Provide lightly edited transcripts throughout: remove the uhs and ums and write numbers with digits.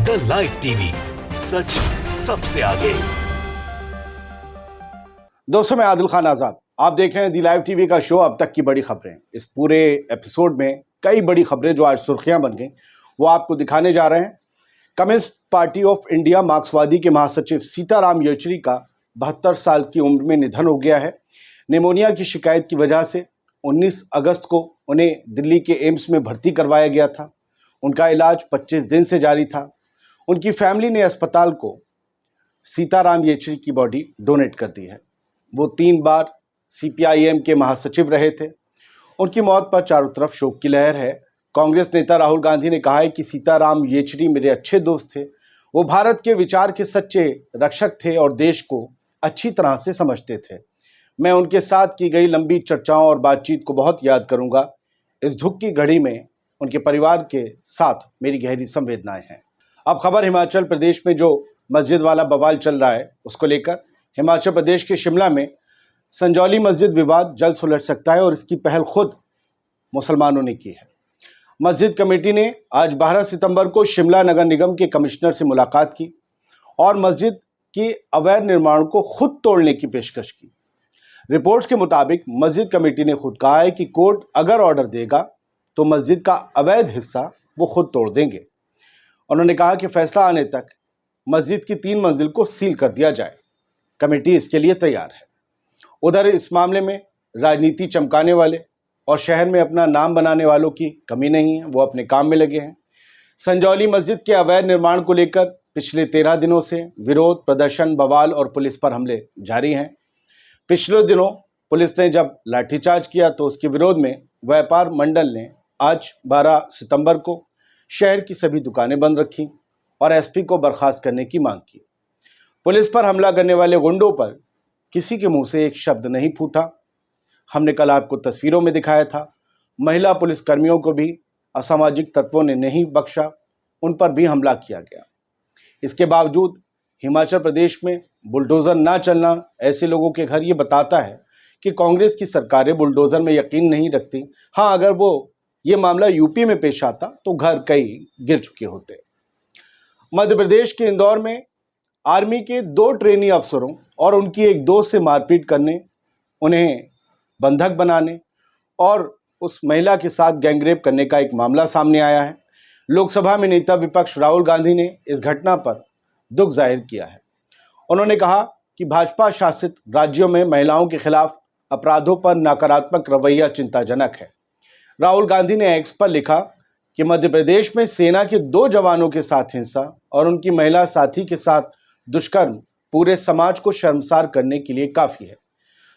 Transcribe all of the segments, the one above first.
The live TV, सच सबसे आगे। दोस्तों, मैं आदिल खान आजाद, आप देख रहे हैं दी लाइव टीवी का शो अब तक की बड़ी खबरें। इस पूरे एपिसोड में कई बड़ी खबरें जो आज सुर्खियां बन गई वो आपको दिखाने जा रहे हैं। कम्युनिस्ट पार्टी ऑफ इंडिया मार्क्सवादी के महासचिव सीताराम येचुरी का 72 साल की उम्र में निधन हो गया है। निमोनिया की शिकायत की वजह से 19 अगस्त को उन्हें दिल्ली के एम्स में भर्ती करवाया गया था। उनका इलाज 25 दिन से जारी था। उनकी फैमिली ने अस्पताल को सीताराम येचुरी की बॉडी डोनेट कर दी है। वो 3 बार CPIM के महासचिव रहे थे। उनकी मौत पर चारों तरफ शोक की लहर है। कांग्रेस नेता राहुल गांधी ने कहा है कि सीताराम येचुरी मेरे अच्छे दोस्त थे। वो भारत के विचार के सच्चे रक्षक थे और देश को अच्छी तरह से समझते थे। मैं उनके साथ की गई लंबी चर्चाओं और बातचीत को बहुत याद करूंगा। इस दुख की घड़ी में उनके परिवार के साथ मेरी गहरी संवेदनाएं हैं। अब खबर हिमाचल प्रदेश में जो मस्जिद वाला बवाल चल रहा है उसको लेकर। हिमाचल प्रदेश के शिमला में संजौली मस्जिद विवाद जल्द सुलझ सकता है और इसकी पहल खुद मुसलमानों ने की है। मस्जिद कमेटी ने आज 12 सितंबर को शिमला नगर निगम के कमिश्नर से मुलाकात की और मस्जिद के अवैध निर्माण को खुद तोड़ने की पेशकश की। रिपोर्ट्स के मुताबिक मस्जिद कमेटी ने खुद कहा है कि कोर्ट अगर ऑर्डर देगा तो मस्जिद का अवैध हिस्सा वो खुद तोड़ देंगे। उन्होंने कहा कि फैसला आने तक मस्जिद की 3 मंजिल को सील कर दिया जाए। कमेटी इसके लिए तैयार है। उधर इस मामले में राजनीति चमकाने वाले और शहर में अपना नाम बनाने वालों की कमी नहीं है। वो अपने काम में लगे हैं। संजौली मस्जिद के अवैध निर्माण को लेकर पिछले 13 दिनों से विरोध प्रदर्शन, बवाल और पुलिस पर हमले जारी हैं। पिछले दिनों पुलिस ने जब लाठीचार्ज किया तो उसके विरोध में व्यापार मंडल ने आज 12 सितंबर को शहर की सभी दुकानें बंद रखी और SP को बर्खास्त करने की मांग की। पुलिस पर हमला करने वाले गुंडों पर किसी के मुंह से एक शब्द नहीं फूटा। हमने कल आपको तस्वीरों में दिखाया था। महिला पुलिस कर्मियों को भी असामाजिक तत्वों ने नहीं बख्शा, उन पर भी हमला किया गया। इसके बावजूद हिमाचल प्रदेश में बुलडोजर ना चलना ऐसे लोगों के घर ये बताता है कि कांग्रेस की सरकारें बुलडोजर में यकीन नहीं रखती। हाँ, अगर वो ये मामला यूपी में पेश आता तो घर कई गिर चुके होते। मध्य प्रदेश के इंदौर में आर्मी के 2 ट्रेनी अफसरों और उनकी एक दोस्त से मारपीट करने, उन्हें बंधक बनाने और उस महिला के साथ गैंगरेप करने का एक मामला सामने आया है। लोकसभा में नेता विपक्ष राहुल गांधी ने इस घटना पर दुख जाहिर किया है। उन्होंने कहा कि भाजपा शासित राज्यों में महिलाओं के खिलाफ अपराधों पर नकारात्मक रवैया चिंताजनक है। राहुल गांधी ने एक्स पर लिखा कि मध्य प्रदेश में सेना के 2 जवानों के साथ हिंसा और उनकी महिला साथी के साथ दुष्कर्म पूरे समाज को शर्मसार करने के लिए काफी है।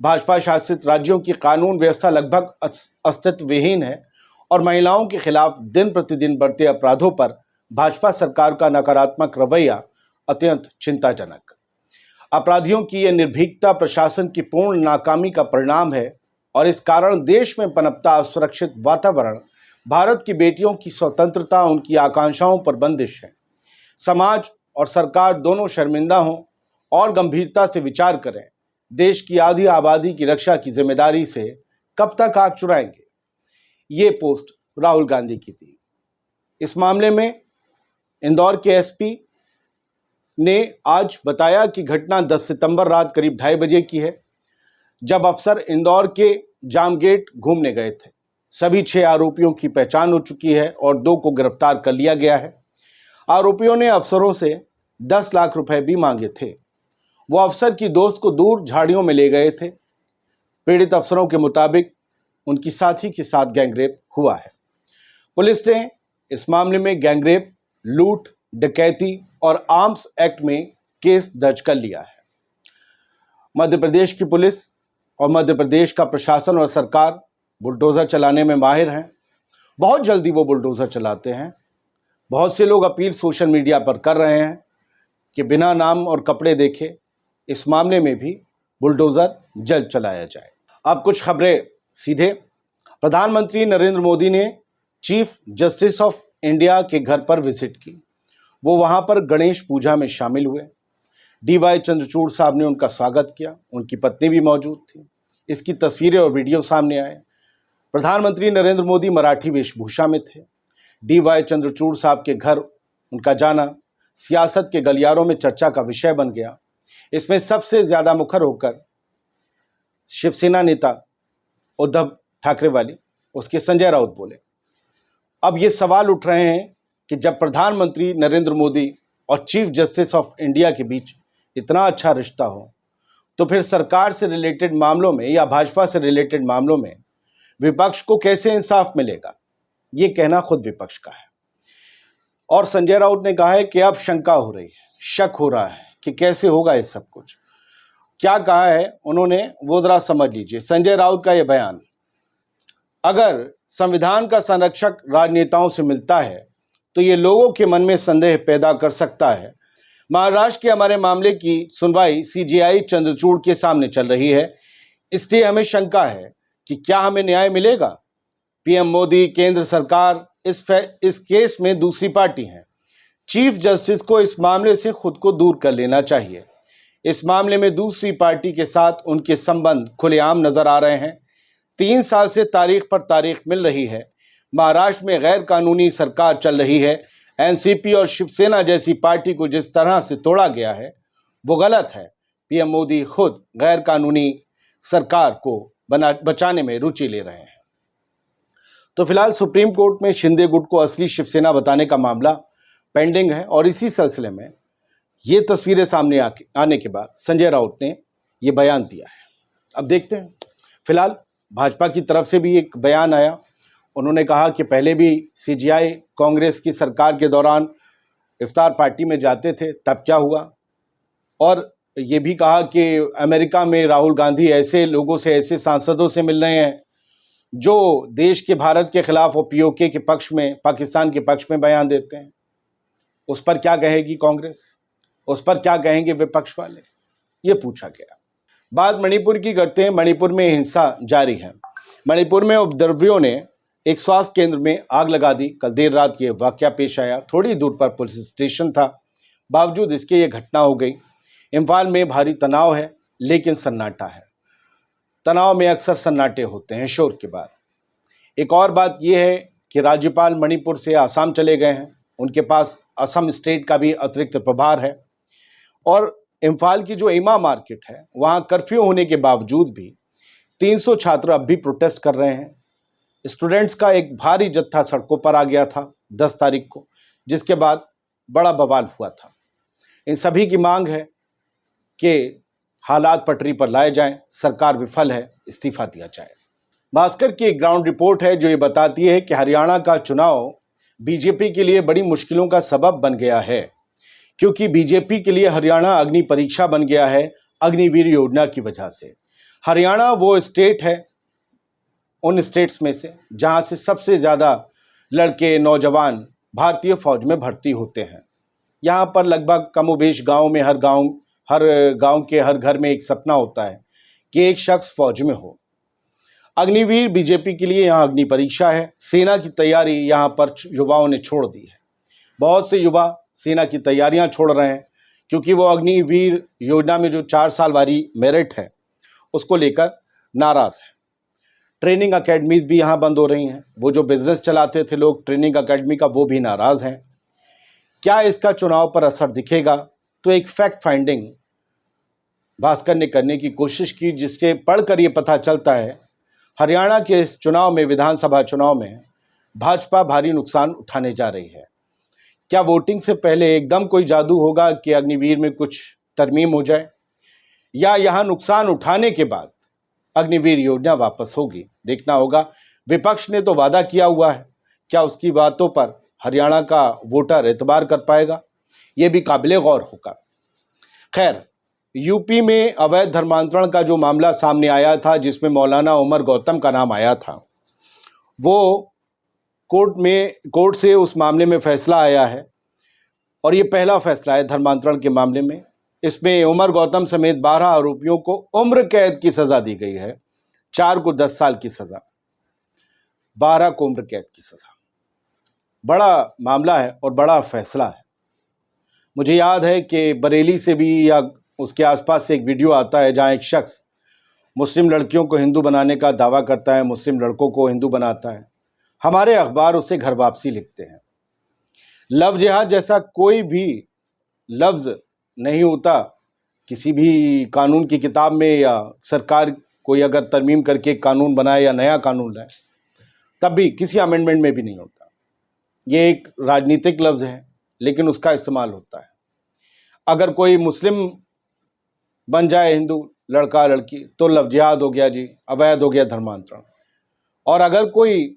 भाजपा शासित राज्यों की कानून व्यवस्था लगभग अस्तित्वहीन है और महिलाओं के खिलाफ दिन प्रतिदिन बढ़ते अपराधों पर भाजपा सरकार का नकारात्मक रवैया अत्यंत चिंताजनक। अपराधियों की यह निर्भीकता प्रशासन की पूर्ण नाकामी का परिणाम है और इस कारण देश में पनपता असुरक्षित वातावरण भारत की बेटियों की स्वतंत्रता, उनकी आकांक्षाओं पर बंदिश है। समाज और सरकार दोनों शर्मिंदा हों और गंभीरता से विचार करें। देश की आधी आबादी की रक्षा की जिम्मेदारी से कब तक आग चुराएंगे। ये पोस्ट राहुल गांधी की थी। इस मामले में इंदौर के SP ने आज बताया कि घटना 10 सितंबर रात करीब 2:30 बजे की है, जब अफसर इंदौर के जामगेट घूमने गए थे। सभी 6 आरोपियों की पहचान हो चुकी है और 2 को गिरफ्तार कर लिया गया है। आरोपियों ने अफसरों से 10 लाख रुपए भी मांगे थे। वो अफसर की दोस्त को दूर झाड़ियों में ले गए थे। पीड़ित अफसरों के मुताबिक उनकी साथी के साथ गैंगरेप हुआ है। पुलिस ने इस मामले में गैंगरेप, लूट, डकैती और आर्म्स एक्ट में केस दर्ज कर लिया है। मध्य प्रदेश की पुलिस और मध्य प्रदेश का प्रशासन और सरकार बुलडोज़र चलाने में माहिर हैं। बहुत जल्दी वो बुलडोज़र चलाते हैं। बहुत से लोग अपील सोशल मीडिया पर कर रहे हैं कि बिना नाम और कपड़े देखे इस मामले में भी बुलडोज़र जल्द चलाया जाए। अब कुछ खबरें सीधे। प्रधानमंत्री नरेंद्र मोदी ने चीफ जस्टिस ऑफ इंडिया के घर पर विजिट की। वो वहाँ पर गणेश पूजा में शामिल हुए। DY चंद्रचूड़ साहब ने उनका स्वागत किया। उनकी पत्नी भी मौजूद थी। इसकी तस्वीरें और वीडियो सामने आए। प्रधानमंत्री नरेंद्र मोदी मराठी वेशभूषा में थे। DY चंद्रचूड़ साहब के घर उनका जाना सियासत के गलियारों में चर्चा का विषय बन गया। इसमें सबसे ज्यादा मुखर होकर शिवसेना नेता उद्धव ठाकरे वाली उसके संजय राउत बोले। अब ये सवाल उठ रहे हैं कि जब प्रधानमंत्री नरेंद्र मोदी और चीफ जस्टिस ऑफ इंडिया के बीच इतना अच्छा रिश्ता हो, तो फिर सरकार से रिलेटेड मामलों में या भाजपा से रिलेटेड मामलों में विपक्ष को कैसे इंसाफ मिलेगा? ये कहना खुद विपक्ष का है। और संजय राउत ने कहा है कि अब शंका हो रही है, शक हो रहा है कि कैसे होगा ये सब कुछ। क्या कहा है उन्होंने, वो जरा समझ लीजिए। संजय राउत का ये बयान, अगर संविधान का संरक्षक राजनेताओं से मिलता है तो ये लोगों के मन में संदेह पैदा कर सकता है। महाराष्ट्र के हमारे मामले की सुनवाई सीजेआई चंद्रचूड़ के सामने चल रही है, इसलिए हमें शंका है कि क्या हमें न्याय मिलेगा। पीएम मोदी, केंद्र सरकार इस केस में दूसरी पार्टी है। चीफ जस्टिस को इस मामले से खुद को दूर कर लेना चाहिए। इस मामले में दूसरी पार्टी के साथ उनके संबंध खुलेआम नजर आ रहे हैं। 3 साल से तारीख पर तारीख मिल रही है। महाराष्ट्र में गैर कानूनी सरकार चल रही है। एनसीपी और शिवसेना जैसी पार्टी को जिस तरह से तोड़ा गया है वो गलत है। पीएम मोदी खुद गैर कानूनी सरकार को बचाने में रुचि ले रहे हैं। तो फिलहाल सुप्रीम कोर्ट में शिंदे गुट को असली शिवसेना बताने का मामला पेंडिंग है और इसी सिलसिले में ये तस्वीरें सामने आने के बाद संजय राउत ने ये बयान दिया है। अब देखते हैं। फिलहाल भाजपा की तरफ से भी एक बयान आया। उन्होंने कहा कि पहले भी सीजेआई कांग्रेस की सरकार के दौरान इफ्तार पार्टी में जाते थे, तब क्या हुआ। और ये भी कहा कि अमेरिका में राहुल गांधी ऐसे लोगों से, ऐसे सांसदों से मिल रहे हैं जो देश के, भारत के खिलाफ और पीओके के पक्ष में, पाकिस्तान के पक्ष में बयान देते हैं। उस पर क्या कहेगी कांग्रेस, उस पर क्या कहेंगे विपक्ष वाले, ये पूछा गया। बात मणिपुर की करते हैं। मणिपुर में हिंसा जारी है। मणिपुर में उपद्रवियों ने एक स्वास्थ्य केंद्र में आग लगा दी। कल देर रात ये वाकया पेश आया। थोड़ी दूर पर पुलिस स्टेशन था, बावजूद इसके ये घटना हो गई। इम्फाल में भारी तनाव है, लेकिन सन्नाटा है। तनाव में अक्सर सन्नाटे होते हैं शोर के बाद। एक और बात यह है कि राज्यपाल मणिपुर से आसाम चले गए हैं। उनके पास असम स्टेट का भी अतिरिक्त प्रभार है। और इम्फाल की जो इमा मार्केट है, वहाँ कर्फ्यू होने के बावजूद भी 300 छात्र अब भी प्रोटेस्ट कर रहे हैं। स्टूडेंट्स का एक भारी जत्था सड़कों पर आ गया था 10 तारीख को, जिसके बाद बड़ा बवाल हुआ था। इन सभी की मांग है कि हालात पटरी पर लाए जाएं, सरकार विफल है, इस्तीफा दिया जाए। भास्कर की एक ग्राउंड रिपोर्ट है जो ये बताती है कि हरियाणा का चुनाव बीजेपी के लिए बड़ी मुश्किलों का सबब बन गया है, क्योंकि बीजेपी के लिए हरियाणा अग्नि परीक्षा बन गया है अग्निवीर योजना की वजह से। हरियाणा वो स्टेट है उन स्टेट्स में से जहां से सबसे ज़्यादा लड़के, नौजवान भारतीय फौज में भर्ती होते हैं। यहाँ पर लगभग कमोबेश गाँव में हर गांव के हर घर में एक सपना होता है कि एक शख्स फौज में हो। अग्निवीर बीजेपी के लिए यहाँ अग्नि परीक्षा है। सेना की तैयारी यहाँ पर युवाओं ने छोड़ दी है। बहुत से युवा सेना की तैयारियाँ छोड़ रहे हैं क्योंकि वो अग्निवीर योजना में जो 4 साल वाली मेरिट है उसको लेकर नाराज है। ट्रेनिंग अकेडमीज भी यहाँ बंद हो रही हैं। वो जो बिजनेस चलाते थे लोग ट्रेनिंग अकेडमी का, वो भी नाराज हैं। क्या इसका चुनाव पर असर दिखेगा? तो एक फैक्ट फाइंडिंग भास्कर ने करने की कोशिश की, जिसके पढ़कर ये पता चलता है हरियाणा के इस चुनाव में, विधानसभा चुनाव में भाजपा भारी नुकसान उठाने जा रही है। क्या वोटिंग से पहले एकदम कोई जादू होगा कि अग्निवीर में कुछ तरमीम हो जाए, या यहाँ नुकसान उठाने के बाद अग्निवीर योजना वापस होगी? देखना होगा। विपक्ष ने तो वादा किया हुआ है, क्या उसकी बातों पर हरियाणा का वोटर एतबार कर पाएगा? ये भी काबिले गौर होगा। खैर, यूपी में अवैध धर्मांतरण का जो मामला सामने आया था, जिसमें मौलाना उमर गौतम का नाम आया था, वो कोर्ट से उस मामले में फैसला आया है और ये पहला फैसला है धर्मांतरण के मामले में। इसमें उमर गौतम समेत 12 आरोपियों को उम्र कैद की सजा दी गई है। 4 को 10 साल की सजा, 12 को उम्र कैद की सजा। बड़ा मामला है और बड़ा फैसला है। मुझे याद है कि बरेली से भी या उसके आसपास से एक वीडियो आता है जहां एक शख्स मुस्लिम लड़कियों को हिंदू बनाने का दावा करता है, मुस्लिम लड़कों को हिंदू बनाता है। हमारे अखबार उसे घर वापसी लिखते हैं। लव जिहाद जैसा कोई भी लफ्ज़ नहीं होता किसी भी कानून की किताब में, या सरकार कोई अगर तरमीम करके कानून बनाए या नया कानून लाए, तब भी किसी अमेंडमेंट में भी नहीं होता। ये एक राजनीतिक लफ्ज़ है, लेकिन उसका इस्तेमाल होता है। अगर कोई मुस्लिम बन जाए हिंदू लड़का लड़की तो लफ्ज़ जिहाद हो गया जी, अवैध हो गया धर्मांतरण। और अगर कोई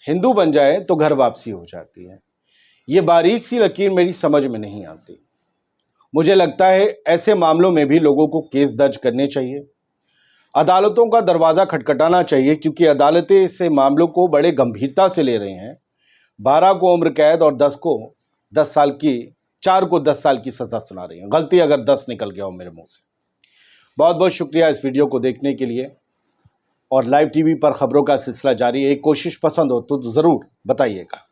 हिंदू बन जाए तो घर वापसी हो जाती है। ये बारीक सी लकीर मेरी समझ में नहीं आती। मुझे लगता है ऐसे मामलों में भी लोगों को केस दर्ज करने चाहिए, अदालतों का दरवाज़ा खटखटाना चाहिए, क्योंकि अदालतें इस मामलों को बड़े गंभीरता से ले रही हैं। 12 को उम्र कैद और 10 को 10 साल की 4 को 10 साल की सज़ा सुना रही हैं। गलती अगर 10 निकल गया हो मेरे मुंह से। बहुत बहुत शुक्रिया इस वीडियो को देखने के लिए, और लाइव टीवी पर खबरों का सिलसिला जारी है। एक कोशिश पसंद हो तो ज़रूर बताइएगा।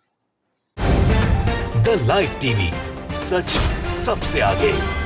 द लाइव टीवी, सच सबसे आगे।